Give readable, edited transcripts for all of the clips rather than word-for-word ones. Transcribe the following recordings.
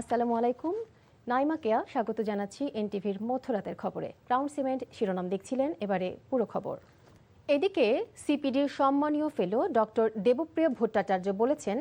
আসসালামু আলাইকুম। নাইমা কেয়া স্বাগত জানাচ্ছি এনটিভির মধ্যরাতের খবরে। ক্রাউন সিমেন্ট শিরোনাম দেখছিলেন, এবারে পুরো খবর। এদিকে সিপিডির সম্মানীয় ফেলো ডক্টর দেবপ্রিয় ভট্টাচার্য বলেছেন,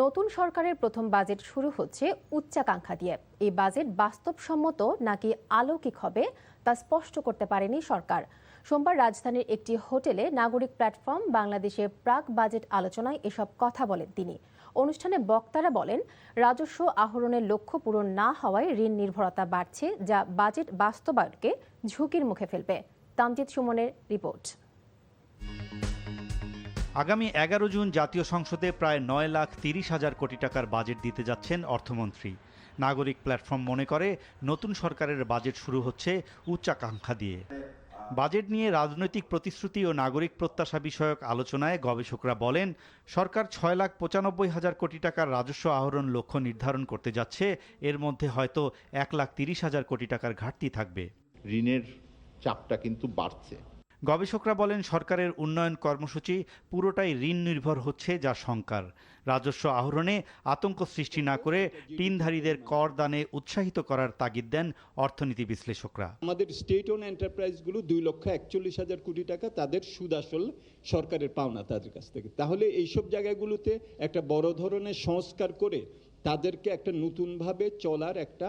নতুন সরকারের প্রথম বাজেট শুরু হচ্ছে উচ্চাকাঙ্ক্ষা দিয়ে। এই বাজেট বাস্তবসম্মত নাকি আলৌকিক হবে তা স্পষ্ট করতে পারেনি সরকার। সোমবার রাজধানীর একটি হোটেলে নাগরিক প্ল্যাটফর্ম বাংলাদেশের প্রাক বাজেট আলোচনায় এসব কথা বলেন তিনি। অনুষ্ঠানে বক্তারা বলেন, রাজস্ব আহরণের লক্ষ্য পূরণ না হওয়ায় ঋণ নির্ভরতা বাড়ছে, যা বাজেট বাস্তবায়নকে ঝুঁকির মুখে ফেলবে। তামজিদ সুমনের রিপোর্ট। আগামী 11 জুন জাতীয় সংসদে প্রায় 9,30,000 কোটি টাকার বাজেট দিতে যাচ্ছেন অর্থমন্ত্রী। নাগরিক প্ল্যাটফর্ম মনে করে, নতুন সরকারের বাজেট শুরু হচ্ছে উচ্চাকাঙ্ক্ষা দিয়ে। বাজেট নিয়ে রাজনৈতিক প্রতিশ্রুতি ও নাগরিক প্রত্যাশা বিষয়ক আলোচনায় গবেষকরা বলেন, সরকার 6,95,000 কোটি টাকার রাজস্ব আহরণ লক্ষ্য নির্ধারণ করতে যাচ্ছে। এর মধ্যে হয়তো 1,30,000 কোটি টাকার ঘাটতি থাকবে। ঋণের চাপটা কিন্তু বাড়ছে। গবেষকরা বলেন, সরকারের উন্নয়ন কর্মসূচি পুরোটাই ঋণ নির্ভর হচ্ছে, যা শঙ্কার। রাজস্ব আহরণে আতঙ্ক সৃষ্টি না করে ঋণধারীদের কর দানে উৎসাহিত করার তাগিদ দেন অর্থনীতি বিশ্লেষকরা। আমাদের স্টেট ওন এন্টারপ্রাইজগুলো 2,41,000 কোটি টাকা তাদের সুদ আসল সরকারের পাওনা তাদের কাছ থেকে। তাহলে এইসব জায়গাগুলোতে একটা বড় ধরনের সংস্কার করে তাদেরকে একটা নতুনভাবে চলার একটা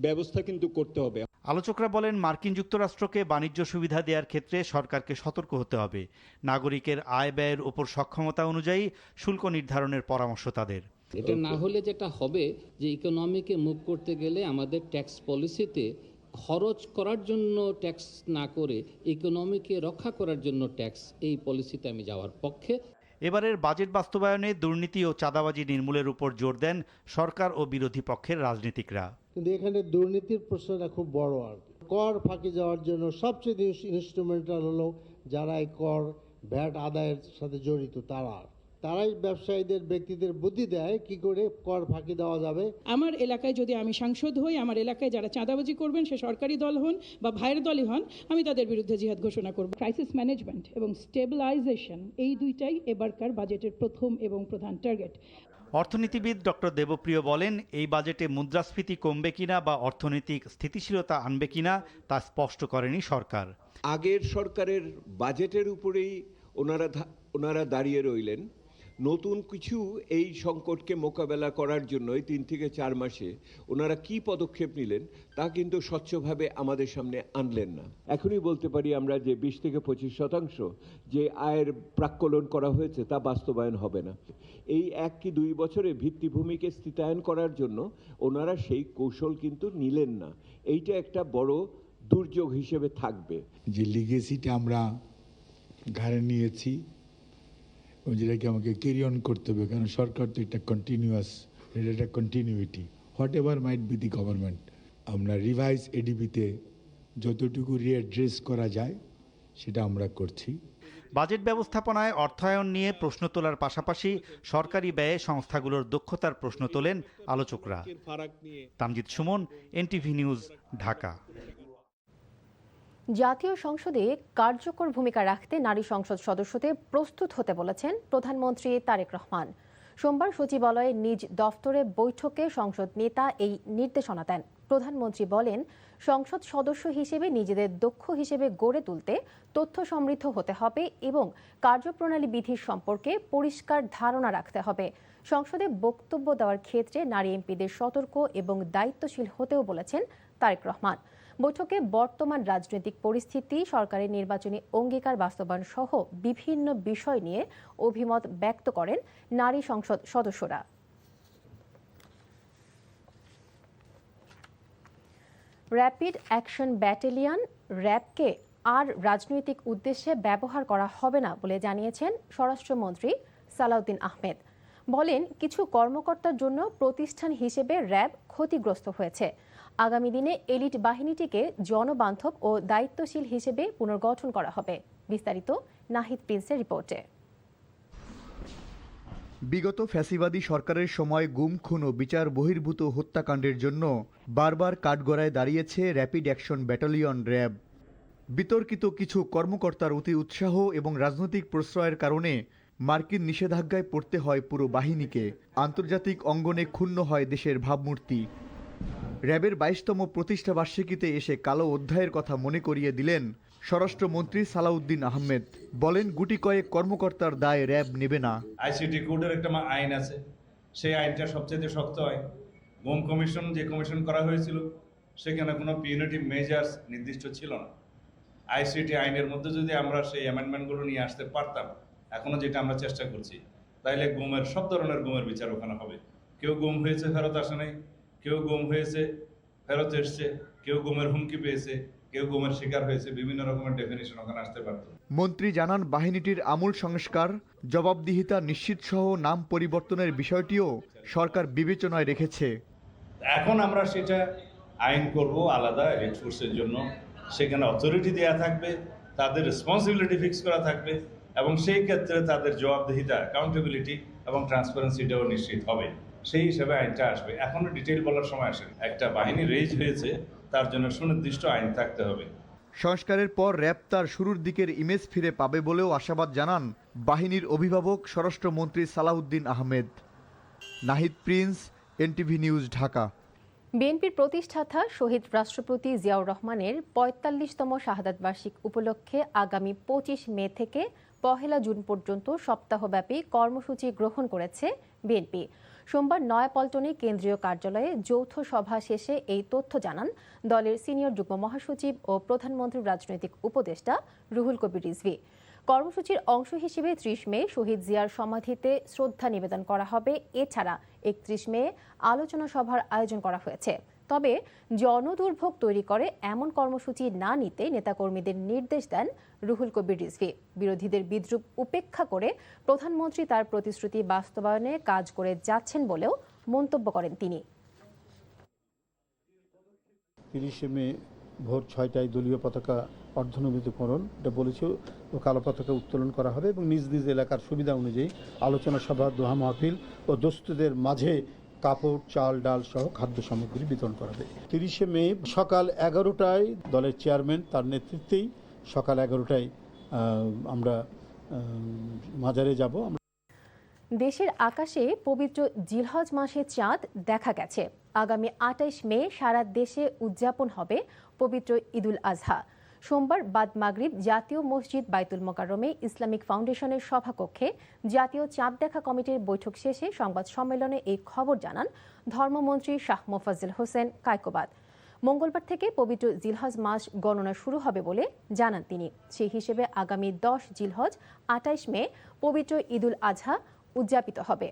ব্যবস্থা কিন্তু করতে হবে। আলোচকরা বলেন, মার্কিন যুক্তরাষ্ট্রকে বাণিজ্য সুবিধা দেওয়ার ক্ষেত্রে সরকারকে সতর্ক হতে হবে। নাগরিকের আয় ব্যয়ের উপর সক্ষমতা অনুযায়ী শুল্ক নির্ধারণের পরামর্শ তাদের। এটা না হলে যেটা হবে যে ইকোনমিকে মুভ করতে গেলে আমাদের ট্যাক্স পলিসিতে খরচ করার জন্য ট্যাক্স না করে ইকোনমিকে রক্ষা করার জন্য ট্যাক্স, এই পলিসিতে আমি যাওয়ার পক্ষে। এবারের বাজেট বাস্তবায়নে দুর্নীতি ও চাঁদাবাজি নির্মূলের উপর জোর দেন সরকার ও বিরোধী পক্ষের রাজনীতিকরা। কিন্তু এখানে দুর্নীতির প্রশ্নটা খুব বড়। আর কর ফাঁকি যাওয়ার জন্য সবচেয়ে ইনস্ট্রুমেন্টাল হলো যারা এই কর ভ্যাট আদায়ের সাথে জড়িত, তারাই ব্যবসায়ীদের ব্যক্তিদের বুদ্ধি দেয় কি করে কর ফাঁকি দেওয়া যাবে। আমার এলাকায় যদি আমি সাংসদ হই, আমার এলাকায় যারা চাঁদাবাজি করবেন, সে সরকারি দল হন বা ভাইয়ের দলই হন, আমি তাদের বিরুদ্ধে জিহাদ ঘোষণা করব। ক্রাইসিস ম্যানেজমেন্ট এবং স্টেবিলাইজেশন, এই দুইটাই এবারকার বাজেটের প্রথম এবং প্রধান টার্গেট। অর্থনীতিবিদ ডক্টর দেবপ্রিয় বলেন, এই বাজেটে মুদ্রাস্ফীতি কমবে কিনা বা অর্থনৈতিক স্থিতিশীলতা আনবে কিনা তা স্পষ্ট করেনি সরকার। আগের সরকারের বাজেটের উপরেই ওনারা দাঁড়িয়ে রইলেন। নতুন কিছু এই সংকটকে মোকাবেলা করার জন্য 3 থেকে 4 মাসে ওনারা কি পদক্ষেপ নিলেন তা কিন্তু স্বচ্ছভাবে আমাদের সামনে আনলেন না। এখনই বলতে পারি আমরা যে 20 থেকে 25% যে আয়ের প্রাক্কলন করা হয়েছে তা বাস্তবায়ন হবে না। এই 1 কি 2 বছরে ভিত্তিভূমিকে স্থিতায়ন করার জন্য ওনারা সেই কৌশল কিন্তু নিলেন না। এইটা একটা বড় দুর্যোগ হিসেবে থাকবে। যে লিগেসিটা আমরা ঘাড়ে নিয়েছি, যেটাকে আমাকে ক্যারি অন করতে হবে, কারণ সরকার তো একটা কন্টিনিউয়াস, এটা একটা continuity, what ever might be the government. আমরা রিভাইজ এডিপিতে যতটুকু রিঅ্যাড্রেস করা যায় সেটা আমরা করছি। বাজেট ব্যবস্থাপনায় অর্থায়ন নিয়ে প্রশ্ন তোলার পাশাপাশি সরকারি ব্যয়ে সংস্থাগুলোর দক্ষতার প্রশ্ন তোলেন আলোচকরা। Tamjid Sumon, NTV news, Dhaka. জাতীয় সংসদে কার্যকর ভূমিকা রাখতে নারী সংসদ সদস্যদের প্রস্তুত হতে বলেছেন প্রধানমন্ত্রী তারেক রহমান। সোমবার সচিবালয়ে নিজ দফতরে বৈঠকে সংসদ নেতা এই নির্দেশনা দেন। প্রধানমন্ত্রী বলেন, সংসদ সদস্য হিসেবে নিজেদের দক্ষ হিসেবে গড়ে তুলতে তথ্য সমৃদ্ধ হতে হবে এবং কার্যপ্রণালী বিধির সম্পর্কে পরিষ্কার ধারণা রাখতে হবে। সংসদে বক্তব্য দেওয়ার ক্ষেত্রে নারী এমপিদের সতর্ক এবং দায়িত্বশীল হতেও বলেছেন তারেক রহমান। বৈঠকে বর্তমান রাজনৈতিক পরিস্থিতি, সরকারের নির্বাচনী অঙ্গীকার বাস্তবায়ন সহ বিভিন্ন বিষয় নিয়ে অভিমত ব্যক্ত করেন নারী সংসদ সদস্যরা। র্যাপিড অ্যাকশন ব্যাটালিয়ন র্যাবকে আর রাজনৈতিক উদ্দেশ্যে ব্যবহার করা হবে না বলে জানিয়েছেন স্বরাষ্ট্রমন্ত্রী সালাউদ্দিন আহমেদ। বলেন, কিছু কর্মকর্তার জন্য প্রতিষ্ঠান হিসেবে র্যাব ক্ষতিগ্রস্ত হয়েছে। আগামী দিনে এলিট বাহিনীটিকে জনবান্ধব ও দায়িত্বশীল হিসেবে পুনর্গঠন করা হবে। বিস্তারিত নাহিদ প্রিন্সের রিপোর্টে। বিগত ফ্যাসিবাদী সরকারের সময় গুম, খুন ও বিচার বহির্ভূত হত্যাকাণ্ডের জন্য বারবার কাঠগড়ায় দাঁড়িয়েছে র্যাপিড অ্যাকশন ব্যাটালিয়ন র্যাব। বিতর্কিত কিছু কর্মকর্তার অতি উৎসাহ এবং রাজনৈতিক প্রশ্রয়ের কারণে মার্কিন নিষেধাজ্ঞায় পড়তে হয় পুরো বাহিনীকে। আন্তর্জাতিক অঙ্গনে ক্ষুণ্ণ হয় দেশের ভাবমূর্তি। র্যাবের 22তম প্রতিষ্ঠাবার্ষিকীতে এসে কালো অধ্যায়ের কথা মনে করিয়ে দিলেন স্বরাষ্ট্রমন্ত্রী সালাউদ্দিন আহমেদ। বলেন, গুটি কয়েক কর্মকর্তার দায় র্যাব নেবে না। আইসিটি কোডের একটা আইন আছে, সেই আইনটা সবচেয়ে শক্ত আইন। গুম কমিশন যে কমিশন করা হয়েছিল সেখানে কোনো পিউনিটিভ মেজার্স নির্দিষ্ট ছিল না। আইসিটি আইনের মধ্যে যদি আমরা সেই অ্যামেন্ডমেন্টগুলো নিয়ে আসতে পারতাম, এখনো যেটা আমরা চেষ্টা করছি, তাইলে গুমের সব ধরনের গুমের বিচার ওখানে হবে। কেউ গুম হয়েছে ফেরত আসে নাই, কেউ গুম হয়েছে ফেরত এসছে, কেউ গুমের হুমকি পেয়েছে, কেউ গুমের শিকার হয়েছে, বিভিন্ন রকমের ডেফিনিশন ওখানে আসতে পারত। মন্ত্রী জানান, বাহিনীটির আমূল সংস্কার, জবাবদিহিতা নিশ্চিত সহ নাম পরিবর্তনের বিষয়টিও সরকার বিবেচনায় রেখেছে। এখন আমরা সেটা আইন করব আলাদা এলিট ফোর্সের জন্য, সেখানে অথরিটি দেওয়া থাকবে, তাদের রেসপন্সিবিলিটি ফিক্স করা থাকবে এবং সেই ক্ষেত্রে তাদের জবাবদিহিতা, অ্যাকাউন্টেবিলিটি এবং ট্রান্সপারেন্সিটাও নিশ্চিত হবে। সেই হিসাবে আইনটা আসবে। এখনো ডিটেইল বলার সময় আসে। একটা বাহিনী রেজ হয়েছে, তার জন্য সুনির্দিষ্ট আইন থাকতে হবে। সংস্কারের পর র্যাব তার শুরুর দিকের ইমেজ ফিরে পাবে বলেও আশাবাদ জানান বাহিনীর অভিভাবক স্বরাষ্ট্রমন্ত্রী সালাউদ্দিন আহমেদ। Nahid Prince, NTV news, Dhaka. বিএনপির প্রতিষ্ঠাতা শহীদ রাষ্ট্রপতি জিয়াউর রহমানের ৪৫তম শাহাদাত বার্ষিক উপলক্ষে আগামী ২৫ মে থেকে ১ জুন পর্যন্ত সপ্তাহব্যাপী কর্মসূচি গ্রহণ করেছে বিএনপি। সোমবার নয়াপল্টনে কেন্দ্রীয় কার্যালয়ে যৌথ সভা শেষে এই তথ্য জানান দলের সিনিয়র যুগ্ম মহাসচিব ও প্রধানমন্ত্রীর রাজনৈতিক উপদেষ্টা রুহুল কবির রিজভী। কর্মসূচির অংশ হিসেবে ৩০ মে শহীদ জিয়ার সমাধিতে শ্রদ্ধা নিবেদন করা হবে। এছাড়া ৩১ মে আলোচনা সভার আয়োজন করা হয়েছে। তবে জনদুর্ভোগ তৈরি করে এমন কর্মসূচি না নিতে নেতাকর্মীদের নির্দেশ দেন রুহুল কবির রিজভী। বিরোধীদের বিদ্রূপ উপেক্ষা করে প্রধানমন্ত্রী তার প্রতিশ্রুতি বাস্তবায়নে কাজ করে যাচ্ছেন বলেও মন্তব্য করেন তিনি। ৩০ মে ভোর ৬টায় দলীয় পতাকা অর্ধনমিতকরণ এটা বলেছে, ও কালো পতাকা উত্তোলন করা হবে এবং নিজ নিজ এলাকার সুবিধা অনুযায়ী আলোচনা সভা, দোহা মাহফিল ও দস্তুদের মাঝে কাপড়, চাল, ডাল সহ খাদ্য সামগ্রী বিতরণ করা হবে। ৩০ মে সকাল ১১টায় দলের চেয়ারম্যান তার নেতৃত্বেই সকাল ১১টায় আমরা মাজারে যাব। দেশের আকাশে পবিত্র জিলহজ মাসে চাঁদ দেখা গেছে। আগামী ২৮ মে সারা দেশে উদযাপন হবে পবিত্র ঈদুল আজহা। সোমবার বাদ মাগরিব জাতীয় মসজিদ বাইতুল মোকাররমে ইসলামিক ফাউন্ডেশনের সভাকক্ষে জাতীয় চাঁদ দেখা কমিটির বৈঠক শেষে সংবাদ সম্মেলনে এই খবর জানান ধর্মমন্ত্রী শাহ মোফাজ্জল হোসেন কায়কোবাদ। মঙ্গলবার থেকে পবিত্র জিলহজ মাস গণনা শুরু হবে বলে জানান তিনি। সেই হিসেবে আগামী ১০ জিলহজ ২৮ মে পবিত্র ঈদুল আজহা উদযাপিত হবে।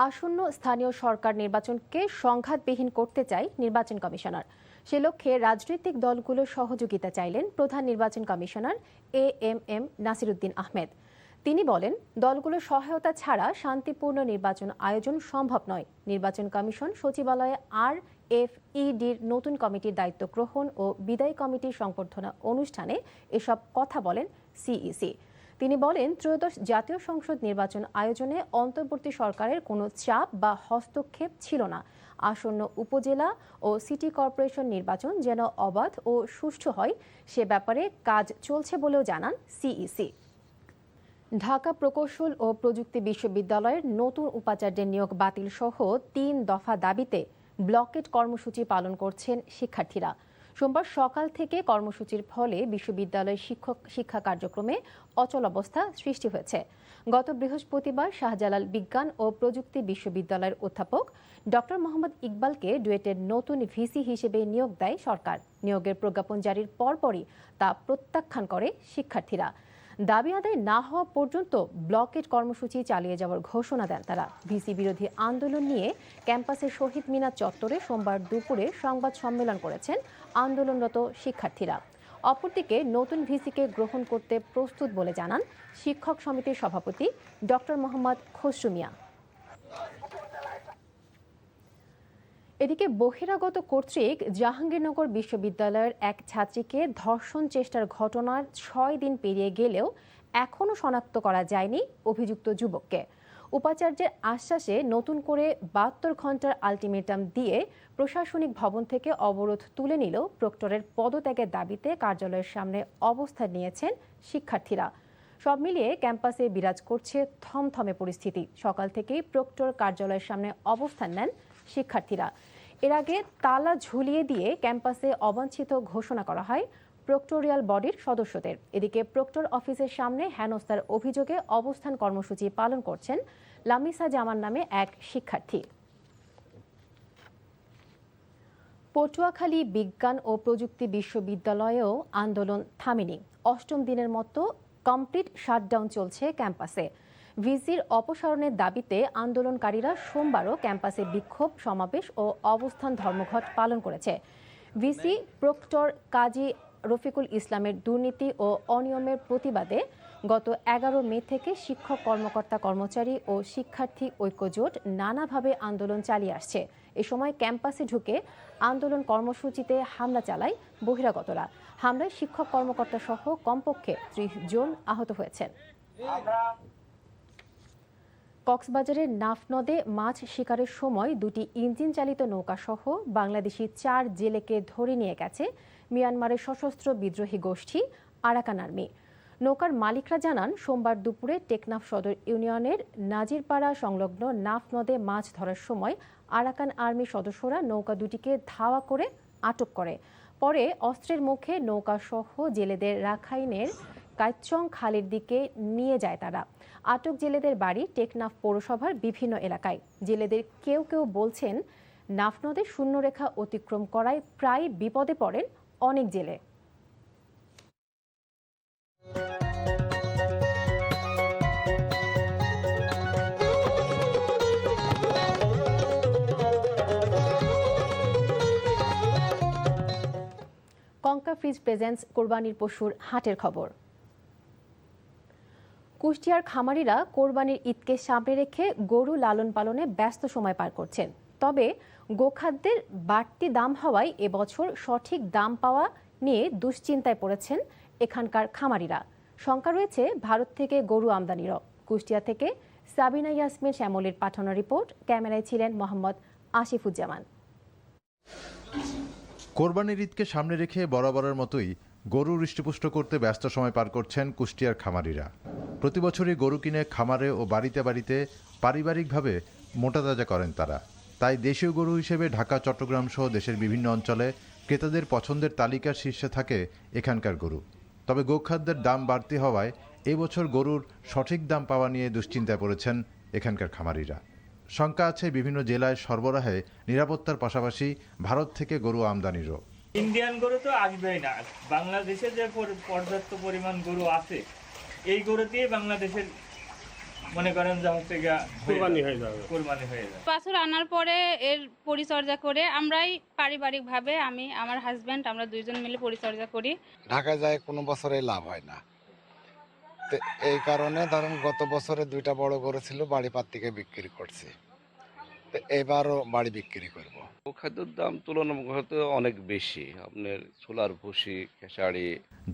আসন্ন স্থানীয় সরকার নির্বাচনকে সংঘাতবিহীন করতে চায় নির্বাচন কমিশনার। সে লক্ষ্যে রাজনৈতিক দলগুলোর সহযোগিতা চাইলেন প্রধান নির্বাচন কমিশনার এএমএম নাসিরউদ্দিন আহমেদ। তিনি বলেন, দলগুলোর সহায়তা ছাড়া শান্তিপূর্ণ নির্বাচন আয়োজন সম্ভব নয়। নির্বাচন কমিশন সচিবালয়ে RFEDর নতুন কমিটির দায়িত্ব গ্রহণ ও বিদায়ী কমিটির সংবর্ধনা অনুষ্ঠানে এসব কথা বলেন সিইসি। তিনি বলেন, ত্রয়োদশ জাতীয় সংসদ নির্বাচন আয়োজনে অন্তর্বর্তী সরকারের কোনো চাপ বা হস্তক্ষেপ ছিল না। আসন্ন উপজেলা ও সিটি কর্পোরেশন নির্বাচন যেন অবাধ ও সুষ্ঠু হয় সে ব্যাপারে কাজ চলছে বলেও জানান সিইসি। ঢাকা প্রকৌশল ও প্রযুক্তি বিশ্ববিদ্যালয়ের নতুন উপাচার্যের নিয়োগ বাতিল সহ ৩ দফা দাবিতে ব্লকেট কর্মসূচি পালন করছেন শিক্ষার্থীরা। সোমবার সকাল থেকে কর্মসূচির ফলে বিশ্ববিদ্যালয়ের শিক্ষা কার্যক্রমে অচলাবস্থা সৃষ্টি হয়েছে। গত বৃহস্পতিবার শাহজালাল বিজ্ঞান ও প্রযুক্তি বিশ্ববিদ্যালয়ের অধ্যাপক ডক্টর মোহাম্মদ ইকবালকে ডুয়েটের নতুন ভিসি হিসেবে নিয়োগ দেয় সরকার। নিয়োগের প্রজ্ঞাপন জারির পরপরই তা প্রত্যাখ্যান করে শিক্ষার্থীরা। দাবি আদায় না হওয়া পর্যন্ত ব্লকেট কর্মসূচি চালিয়ে যাওয়ার ঘোষণা দেন তারা। ভিসি বিরোধী আন্দোলন নিয়ে ক্যাম্পাসের শহীদ মিনার চত্বরে সোমবার দুপুরে সংবাদ সম্মেলন করেছেন আন্দোলনরত শিক্ষার্থীরা। অপরদিকে নতুন ভিসিকে গ্রহণ করতে প্রস্তুত বলে জানান শিক্ষক সমিতির সভাপতি ডক্টর মোহাম্মদ খসরু মিয়া। এদিকে বহিরাগত কর্তৃক জাহাঙ্গীরনগর বিশ্ববিদ্যালয়ের এক ছাত্রীকে ধর্ষণ চেষ্টার ঘটনার ৬ দিন পেরিয়ে গেলেও এখনও শনাক্ত করা যায়নি অভিযুক্ত যুবককে। উপাচার্যের আশ্বাসে নতুন করে ৭২ ঘন্টার আলটিমেটাম দিয়ে প্রশাসনিক ভবন থেকে অবরোধ তুলে নিলেও প্রক্টরের পদত্যাগের দাবিতে কার্যালয়ের সামনে অবস্থান নিয়েছেন শিক্ষার্থীরা। সব মিলিয়ে ক্যাম্পাসে বিরাজ করছে থমথমে পরিস্থিতি। সকাল থেকেই প্রক্টর কার্যালয়ের সামনে অবস্থান নেন শিক্ষার্থীরা। এর আগে তালা ঝুলিয়ে দিয়ে ক্যাম্পাসে অবাঞ্ছিত ঘোষণা করা হয় প্রক্টোরিয়াল বডির সদস্যদের। এদিকে প্রক্টর অফিসের সামনে হেনস্থার অভিযোগে অবস্থান কর্মসূচি পালন করছেন লামিসা জামান নামে এক শিক্ষার্থী। পটুয়াখালী বিজ্ঞান ও প্রযুক্তি বিশ্ববিদ্যালয়েও আন্দোলন থামেনি। অষ্টম দিনের মতো কমপ্লিট শাটডাউন চলছে ক্যাম্পাসে। ভিসির অপসারণের দাবিতে আন্দোলনকারীরা সোমবারও ক্যাম্পাসে বিক্ষোভ সমাবেশ ও অবস্থান ধর্মঘট পালন করেছে। ভিসি প্রক্টর কাজী রফিকুল ইসলামের দুর্নীতি ও অনিয়মের প্রতিবাদে গত 11 মে থেকে শিক্ষক কর্মকর্তা কর্মচারী ও শিক্ষার্থী ঐক্যজোট নানাভাবে আন্দোলন চালিয়ে আসছে। এ সময় ক্যাম্পাসে ঢুকে আন্দোলন কর্মসূচিতে হামলা চালায় বহিরাগতরা। হামলায় শিক্ষক কর্মকর্তা সহ কমপক্ষে 30 জন আহত হয়েছেন। কক্সবাজারের নাফ নদে মাছ শিকারের সময় দুটি ইঞ্জিন চালিত নৌকা সহ বাংলাদেশি 4 জেলেকে ধরে নিয়ে গেছে মিয়ানমারের সশস্ত্র বিদ্রোহী গোষ্ঠী আরাকান আর্মি। নৌকার মালিকরা জানান, সোমবার দুপুরে টেকনাফ সদর ইউনিয়নের নাজিরপাড়া সংলগ্ন নাফ নদে মাছ ধরার সময় আরাকান আর্মির সদস্যরা নৌকা দুটিকে ধাওয়া করে আটক করে। পরে অস্ত্রের মুখে নৌকা সহ জেলেদের রাখাইনের কাইচং খালের দিকে নিয়ে যায় তারা। আটক জেলেদের বাড়ি টেকনাফ পৌরসভার বিভিন্ন এলাকায়। জেলেদের কেউ কেউ বলছেন, নাফ নদে শূন্যরেখা অতিক্রম করায় প্রায় বিপদে পড়েন অনেক জেলে। কঙ্কা ফ্রিজ প্রেজেন্টস কোরবানির পশুর হাটের খবর। কুষ্টিয়ার খামারিরা কোরবানির ঈদকে সামনে রেখে গরু লালন পালনে ব্যস্ত সময় পার করছেন। তবে গোখাদ্যের বাড়তি দাম হওয়ায় এবছর সঠিক দাম পাওয়া নিয়ে দুশ্চিন্তায় পড়েছেন এখানকার খামারিরা। শঙ্কা রয়েছে ভারত থেকে গরু আমদানিরও। কুষ্টিয়া থেকে সাবিনা ইয়াসমিন শ্যামলের পাঠানো রিপোর্ট, ক্যামেরায় ছিলেন মোহাম্মদ আসিফুজ্জামান। কোরবানির ঈদকে সামনে রেখে বরাবরের মতোই গরু হৃষ্টপুষ্ট করতে ব্যস্ত সময় পার করছেন কুষ্টিয়ার খামারিরা। প্রতি বছরই গরু কিনে খামারে ও বাড়িতে বাড়িতে পারিবারিকভাবে মোটাতাজা করেন তারা। তাই দেশীয় গরু হিসেবে ঢাকা, চট্টগ্রাম সহ দেশের বিভিন্ন অঞ্চলে ক্রেতাদের পছন্দের তালিকার শীর্ষে থাকে এখানকার গরু। তবে গোখাদ্যের দাম বাড়তি হওয়ায় এবছর গরুর সঠিক দাম পাওয়া নিয়ে দুশ্চিন্তায় পড়েছেন এখানকার খামারিরা। শঙ্কা আছে বিভিন্ন জেলায় সরবরাহে নিরাপত্তার পাশাপাশি ভারত থেকে গরু আমদানিরও। ইন্ডিয়ান গরু তো আসবেই না। বাংলাদেশে যে পর্যাপ্ত পরিমাণ গরু আছে, এই গরু দিয়ে বাংলাদেশের মনে করেন যা হচ্ছে কোরবানি হয়ে যাবে। বাছুর আনার পরে এর পরিচর্যা করে আমরাই পারিবারিকভাবে, আমি আমার হাজবেন্ড, আমরা দুইজন মিলে পরিচর্যা করি। ঢাকায় যায় কোনো বছরে লাভ হয় না, তো এই কারণে ধরেন গত বছরে 2টা বড় গরু ছিল, বাড়ি পাত্তিকে বিক্রি করছি, তো এবারও বাড়ি বিক্রি করব। খাদ্যের দাম তুলনামূলক অনেক বেশি, আপনার ছোলার ভুসি, খেসারি।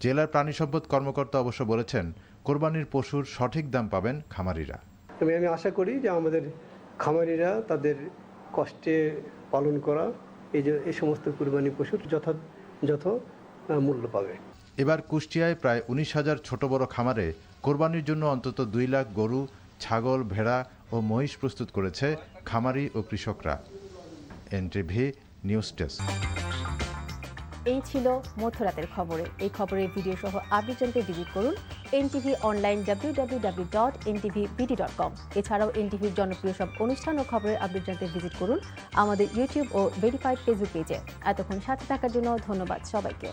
জেলার প্রাণী সম্পদ কর্মকর্তা অবশ্য বলেছেন, কোরবানির পশুর সঠিক দাম পাবেন খামারিরা। তবে আমি আশা করি যে আমাদের খামারিরা তাদের কষ্টে পালন করা এই সমস্ত কুরবানি পশুর যথাযথ মূল্য পাবে। এবার কুষ্টিয়ায় প্রায় 19,000 ছোট বড় খামারে কোরবানির জন্য অন্তত 2 লাখ গরু, ছাগল, ভেড়া ও মহিষ প্রস্তুত করেছে খামারি ও কৃষকরা। NTV news desk. এই ছিল মধ্যরাতের খবরে। এই খবরের ভিডিও সহ আপডেট জানতে ভিজিট করুন এনটিভি অনলাইন www.ntvbd.com। এছাড়াও এনটিভির জনপ্রিয় সব অনুষ্ঠান ও খবরের আপডেট জানতে ভিজিট করুন আমাদের ইউটিউব ও ভেরিফাইড ফেসবুক পেজে। এতক্ষণ সাথে থাকার জন্য ধন্যবাদ সবাইকে।